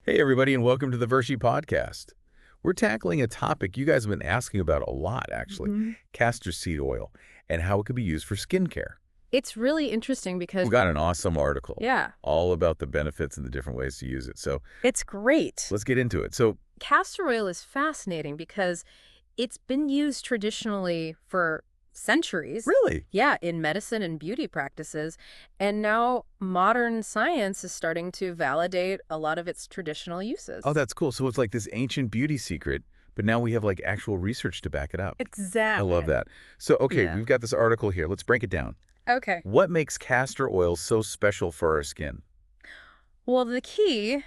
Hey, everybody, and welcome to the Vershi podcast. We're tackling a topic you guys have been asking about a lot, actually, Mhm. castor seed oil, and how it can be used for skincare. It's really interesting We've because, got an awesome article yeah, all about the benefits and the different ways to use it. So it's great. let's get into it. So, Castor oil is fascinating because it's been used traditionally for centuries. really? Yeah, in medicine and beauty practices. And now modern science is starting to validate a lot of its traditional Oh, uses. that's cool. So it's like this ancient beauty secret, but now we have like actual research to back it up. I love Exactly. that. So, okay, Yeah. we've got this article here. Let's break it down. Okay. What makes castor oil so special for our skin? Well, the key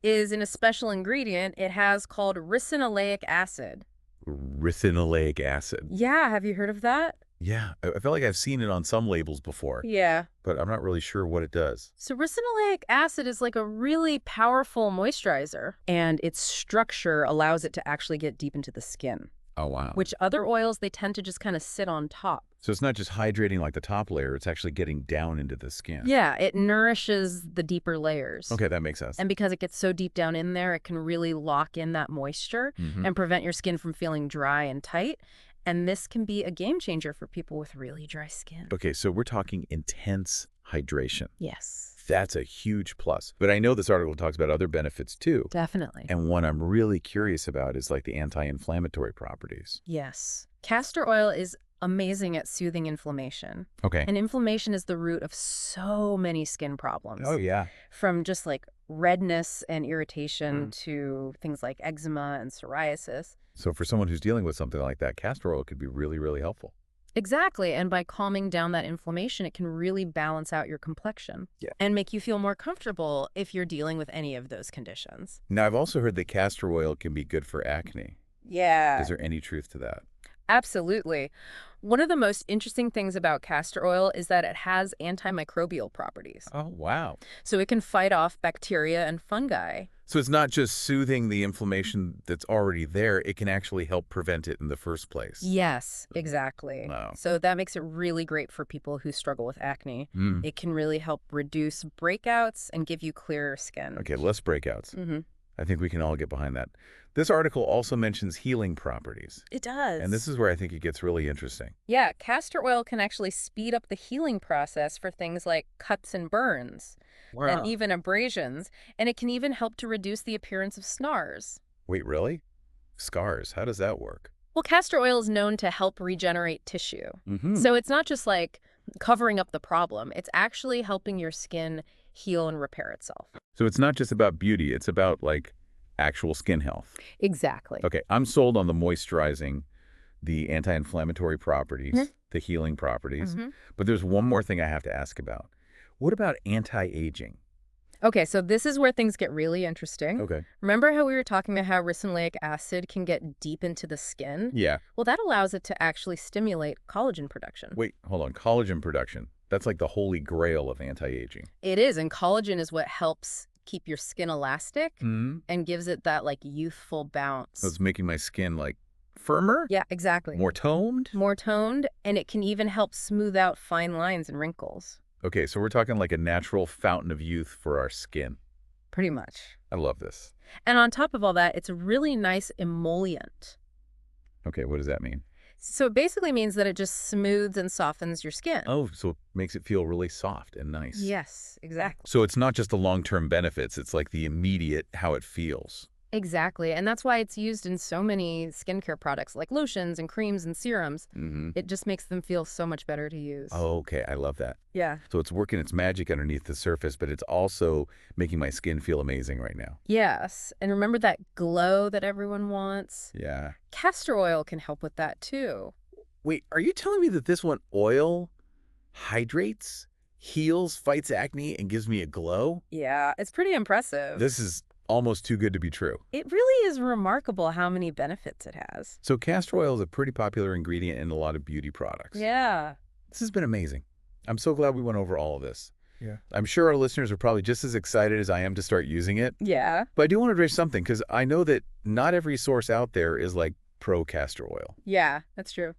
is in a special ingredient it has called ricinoleic acid. Ricinoleic acid. Yeah, have you heard of that? Yeah, I feel like I've seen it on some labels before, Yeah. but I'm not really sure what it does. So ricinoleic acid is like a really powerful moisturizer, and its structure allows it to actually get deep into the skin, Oh, wow. which other oils, they tend to just kind of sit on top. So it's not just hydrating like the top layer, it's actually getting down into the skin. Yeah, it nourishes the deeper layers. Okay, that makes sense. And because it gets so deep down in there, it can really lock in that moisture Hmm. and prevent your skin from feeling dry and tight. And this can be a game changer for people with really dry skin. Okay, so we're talking intense hydration. Yes, That's a huge plus. But I know this article talks about other benefits too. definitely. And one I'm really curious about is like the anti-inflammatory properties. Yes. Castor oil is amazing at soothing inflammation. Okay. And inflammation is the root of so many skin problems, Oh, yeah. from just like redness and irritation to things like eczema and psoriasis. So for someone who's dealing with something like that, castor oil could be really, really helpful. Exactly. And by calming down that inflammation, it can really balance out your complexion Yeah. and make you feel more comfortable if you're dealing with any of those conditions. Now, I've also heard that castor oil can be good for acne. Yeah. Is there any truth to that? Absolutely. One of the most interesting things about castor oil is that it has antimicrobial properties. Oh, wow. So it can fight off bacteria and fungi. So it's not just soothing the inflammation that's already there, it can actually help prevent it in the first place. Yes, exactly. Wow. So that makes it really great for people who struggle with acne. Mm. It can really help reduce breakouts and give you clearer skin. Okay, less breakouts. Hmm. I think we can all get behind that. This article also mentions healing properties. It does. And this is where I think it gets really interesting. Yeah, castor oil can actually speed up the healing process for things like cuts and burns and even abrasions, and it can even help to reduce the appearance of snars. Wait, really? Scars, how does that work? Well, castor oil is known to help regenerate tissue. Mm-hmm. So it's not just like covering up the problem, it's actually helping your skin heal and repair itself. So it's not just about beauty, it's about like actual skin health. Exactly. Okay, I'm sold on the moisturizing, the anti-inflammatory properties, Mhm. the healing properties. Mhm. But there's one more thing I have to ask about. What about anti-aging? Okay, so this is where things get really interesting. Okay. Remember how we were talking about how ricinoleic acid can get deep into the skin? Yeah. Well, that allows it to actually stimulate collagen production. Wait, hold on. Collagen production. That's like the holy grail of anti-aging. It is, and collagen is what helps keep your skin elastic Mm-hmm. and gives it that like youthful bounce. So it's making my skin like firmer, Yeah, exactly. more toned. More toned, and it can even help smooth out fine lines and wrinkles. Okay, so we're talking like a natural fountain of youth for our skin. Pretty much. I love this. And on top of all that, it's a really nice emollient. Okay, what does that mean? So it basically means that it just smooths and softens your skin. Oh, so it makes it feel really soft and nice. Yes, exactly. So it's not just the long-term benefits, it's like the immediate how it feels. Exactly. And that's why it's used in so many skincare products like lotions and creams and serums. Mm-hmm. It just makes them feel so much better to use. Oh, okay, I love that. Yeah. So it's working its magic underneath the surface, but it's also making my skin feel amazing right now. Yes. And remember that glow that everyone wants? Yeah. Castor oil can help with that too. Wait, are you telling me that this one oil hydrates, heals, fights acne, and gives me a glow? Yeah, it's pretty impressive. This is almost too good to be true. It really is remarkable how many benefits it has. So castor oil is a pretty popular ingredient in a lot of beauty products. Yeah. This has been amazing. I'm so glad we went over all of this. Yeah. I'm sure our listeners are probably just as excited as I am to start using it. Yeah. But I do want to address something because I know that not every source out there is like pro castor oil. Yeah, that's true.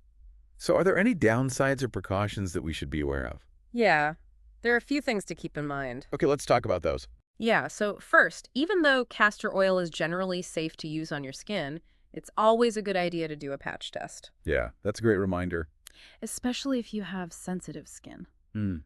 So are there any downsides or precautions that we should be aware of? Yeah. There are a few things to keep in mind. Okay, let's talk about those. Yeah, so first, even though castor oil is generally safe to use on your skin, it's always a good idea to do a patch test, Yeah, that's a great reminder. especially if you have sensitive skin. Hmm.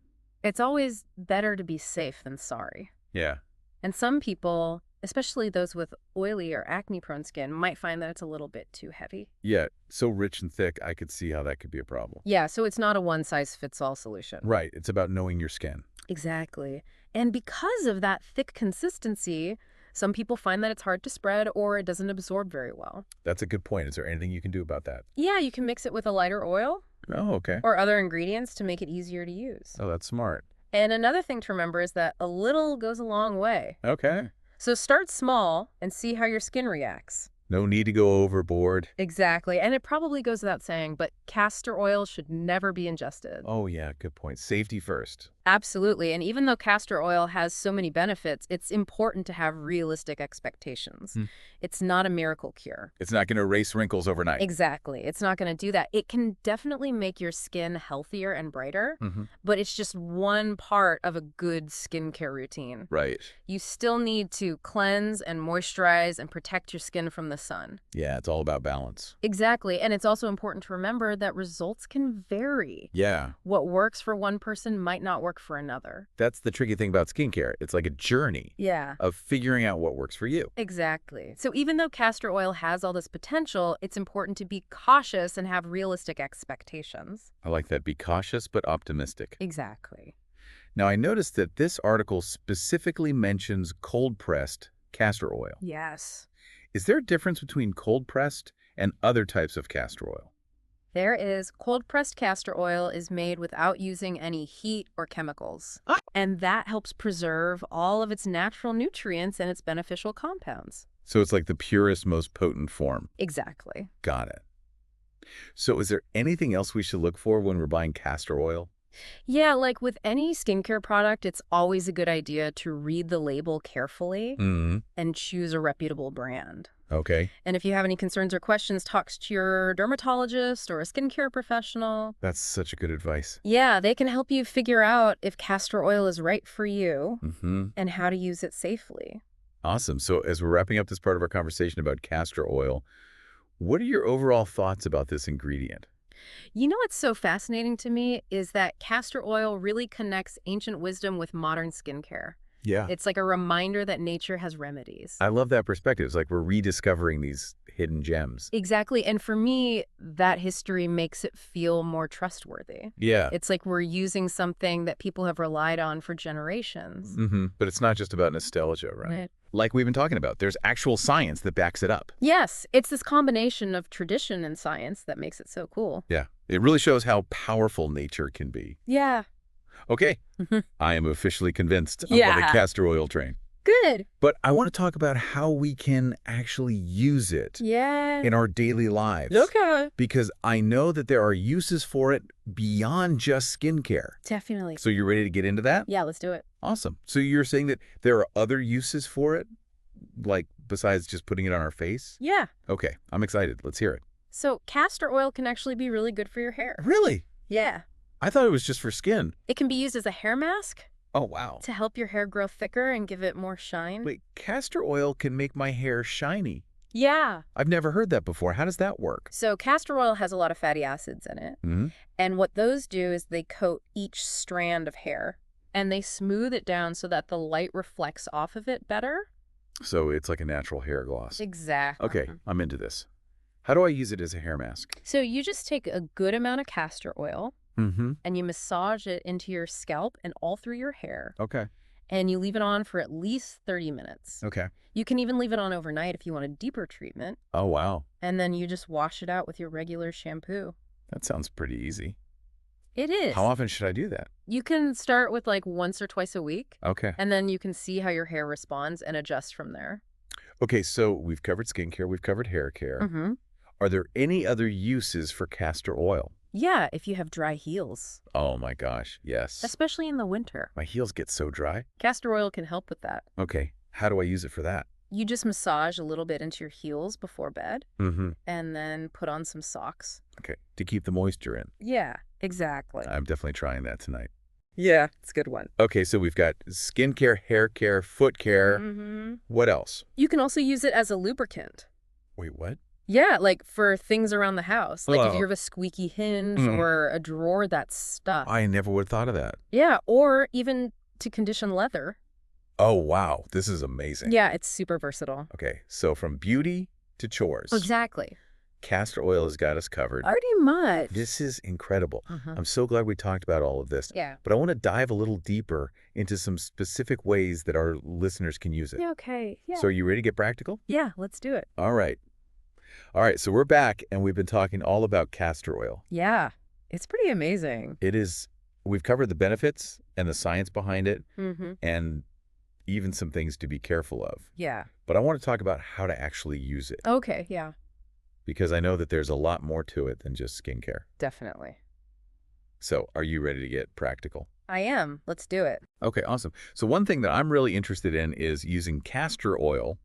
It's always better to be safe than sorry. Yeah. And some people, especially those with oily or acne-prone skin, might find that it's a little bit too heavy. Yeah, so rich and thick, I could see how that could be a problem. Yeah, so it's not a one-size-fits-all solution. Right, it's about knowing your skin. Exactly. And because of that thick consistency, some people find that it's hard to spread or it doesn't absorb very well. That's a good point. Is there anything you can do about that? Yeah, you can mix it with a lighter oil Oh, okay. or other ingredients to make it easier to use. Oh, that's smart. And another thing to remember is that a little goes a long way. Okay. So start small and see how your skin reacts. No need to go overboard. Exactly. And it probably goes without saying, but castor oil should never be ingested. Oh, yeah, good point. Safety first. Absolutely. And even though castor oil has so many benefits, it's important to have realistic expectations. Hmm. It's not a miracle cure. It's not going to erase wrinkles overnight. Exactly. It's not going to do that. It can definitely make your skin healthier and brighter, but it's just one part of a good skincare routine. Right. You still need to cleanse and moisturize and protect your skin from the sun. Yeah, it's all about balance. Exactly. And it's also important to remember that results can vary. Yeah, What works for one person might not work for another. that's the tricky thing about skincare. It's like a journey Yeah. of figuring out what works for you. Exactly. So even though castor oil has all this potential, it's important to be cautious and have realistic expectations. I like that. Be cautious but optimistic. Exactly. Now, I noticed that this article specifically mentions cold-pressed castor oil. Yes. Is there a difference between cold-pressed and other types of castor oil? There is. Cold-pressed castor oil is made without using any heat or chemicals. Ah. And that helps preserve all of its natural nutrients and its beneficial compounds. So it's like the purest, most potent form. Exactly. Got it. So is there anything else we should look for when we're buying castor oil? Yeah, like with any skincare product, it's always a good idea to read the label carefully and choose a reputable brand. Okay. And if you have any concerns or questions, talk to your dermatologist or a skincare professional. That's such a good advice. Yeah, they can help you figure out if castor oil is right for you Mm-hmm. and how to use it safely. Awesome. So as we're wrapping up this part of our conversation about castor oil, what are your overall thoughts about this ingredient? You know what's so fascinating to me is that castor oil really connects ancient wisdom with modern skincare. Yeah. It's like a reminder that nature has remedies. I love that perspective. It's like we're rediscovering these hidden gems. Exactly. And for me, that history makes it feel more trustworthy. Yeah. It's like we're using something that people have relied on for generations. But it's not just about nostalgia, right? Like we've been talking about, there's actual science that backs it up. Yes, it's this combination of tradition and science that makes it so cool. Yeah. It really shows how powerful nature can be. Yeah. Okay. I am officially convinced I'm on the castor oil train. Good. But I want to talk about how we can actually use it in our daily lives. Okay. Because I know that there are uses for it beyond just skincare. Definitely. So you ready to get into that? Yeah, let's do it. Awesome. So you're saying that there are other uses for it, like besides just putting it on our face? Yeah. Okay, I'm excited. Let's hear it. So castor oil can actually be really good for your hair. Really? Yeah. I thought it was just for skin. It can be used as a hair mask Oh, wow. to help your hair grow thicker and give it more shine. Wait, castor oil can make my hair shiny. Yeah. I've never heard that before. How does that work? So castor oil has a lot of fatty acids in it. Mm-hmm. And what those do is they coat each strand of hair and they smooth it down so that the light reflects off of it better. So it's like a natural hair gloss. Exactly. Okay, I'm into this. How do I use it as a hair mask? So you just take a good amount of castor oil Mm-hmm. and you massage it into your scalp and all through your hair. Okay. And you leave it on for at least 30 minutes. Okay. You can even leave it on overnight if you want a deeper treatment. Oh, wow. And then you just wash it out with your regular shampoo. That sounds pretty easy. It is. How often should I do that? You can start with like once or twice a week. Okay. And then you can see how your hair responds and adjust from there. Okay, so we've covered skincare, we've covered hair care. Mm-hmm. Are there any other uses for castor oil? Yeah, if you have dry heels, Oh my gosh, yes. especially in the winter. My heels get so dry. Castor oil can help with that. Okay, how do I use it for that? You just massage a little bit into your heels before bed Mm-hmm. and then put on some socks. Okay, to keep the moisture in. Yeah, exactly. I'm definitely trying that tonight. Yeah, it's a good one. Okay, so we've got skincare, hair care, foot care. Mm-hmm. What else? You can also use it as a lubricant. Wait, what? Yeah, like for things around the house. Like if you Oh, have a squeaky hinge mm, or a drawer that's stuck. I never would have thought of that. Yeah, or even to condition leather. Oh, wow. This is amazing. Yeah, it's super versatile. Okay, so from beauty to chores, Exactly. castor oil has got us covered. Pretty much. This is incredible. Uh-huh. I'm so glad we talked about all of this. Yeah. But I want to dive a little deeper into some specific ways that our listeners can use it. Yeah, okay. Yeah. So are you ready to get practical? Yeah, let's do it. All right. All right, so we're back, and we've been talking all about castor oil. Yeah, it's pretty amazing. We've covered the benefits and the science behind it, Mm-hmm. and even some things to be careful of. Yeah. But I want to talk about how to actually use it, Okay, yeah, because I know that there's a lot more to it than just skincare. definitely. So are you ready to get practical? I am. Let's do it. Okay, awesome. So one thing that I'm really interested in is using castor oil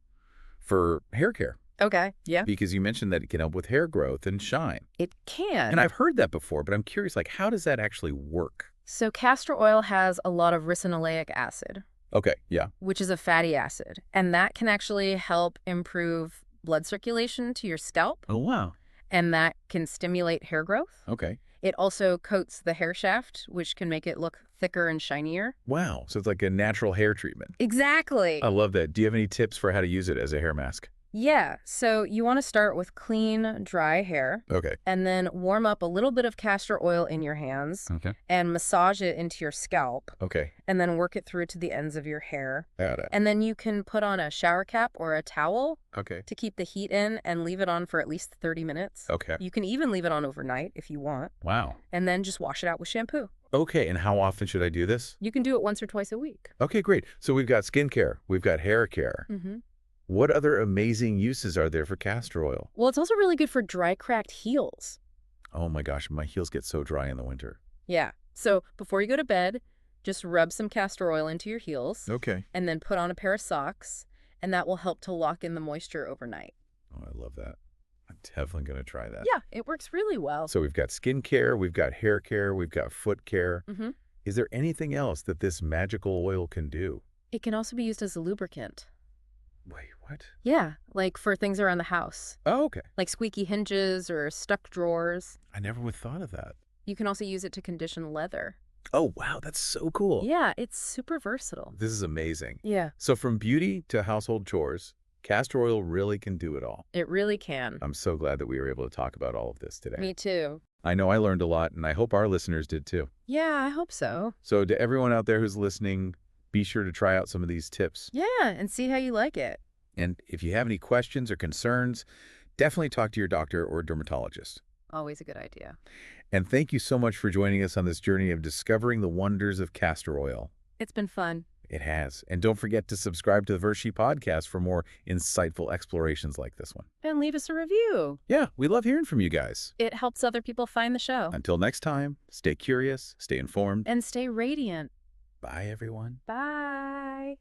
for hair care, Okay. Yeah. because you mentioned that it can help with hair growth and shine. It can. And I've heard that before, but I'm curious, like, how does that actually work? So castor oil has a lot of ricinoleic acid, Okay, yeah. which is a fatty acid, and that can actually help improve blood circulation to your scalp, Oh, wow. and that can stimulate hair growth. Okay. It also coats the hair shaft, which can make it look thicker and shinier. Wow. So it's like a natural hair treatment. Exactly. I love that. Do you have any tips for how to use it as a hair mask? Yeah, so you want to start with clean, dry hair, Okay. and then warm up a little bit of castor oil in your hands Okay. and massage it into your scalp, Okay. and then work it through to the ends of your hair. Got it. And then you can put on a shower cap or a towel Okay. to keep the heat in and leave it on for at least 30 minutes. Okay. You can even leave it on overnight if you want, Wow. and then just wash it out with shampoo. Okay. And how often should I do this? You can do it once or twice a week. Okay, great. So we've got skincare. We've got hair care. Mm-hmm. What other amazing uses are there for castor oil? Well, it's also really good for dry, cracked heels. Oh my gosh, my heels get so dry in the winter. Yeah. So before you go to bed, just rub some castor oil into your heels Okay. and then put on a pair of socks, and that will help to lock in the moisture overnight. Oh, I love that. I'm definitely going to try that. Yeah, it works really well. So we've got skincare, we've got hair care, we've got foot care. Mm-hmm. Is there anything else that this magical oil can do? It can also be used as a lubricant. Wait, what? Yeah, like for things around the house, Oh, okay. like squeaky hinges or stuck drawers. I never would have thought of that. You can also use it to condition leather. Oh, wow, that's so cool. Yeah, it's super versatile. This is amazing. Yeah, So from beauty to household chores, castor oil really can do it all. it really can. I'm so glad that we were able to talk about all of this today. Me too. I know I learned a lot, and I hope our listeners did too. Yeah, I hope so. So to everyone out there who's listening, be sure to try out some of these tips. Yeah, and see how you like it. And if you have any questions or concerns, definitely talk to your doctor or dermatologist. Always a good idea. And thank you so much for joining us on this journey of discovering the wonders of castor oil. It's been fun. It has. And don't forget to subscribe to the Vershi podcast for more insightful explorations like this one. And leave us a review. Yeah, we love hearing from you guys. It helps other people find the show. Until next time, stay curious, stay informed. And stay radiant. Bye, everyone. Bye.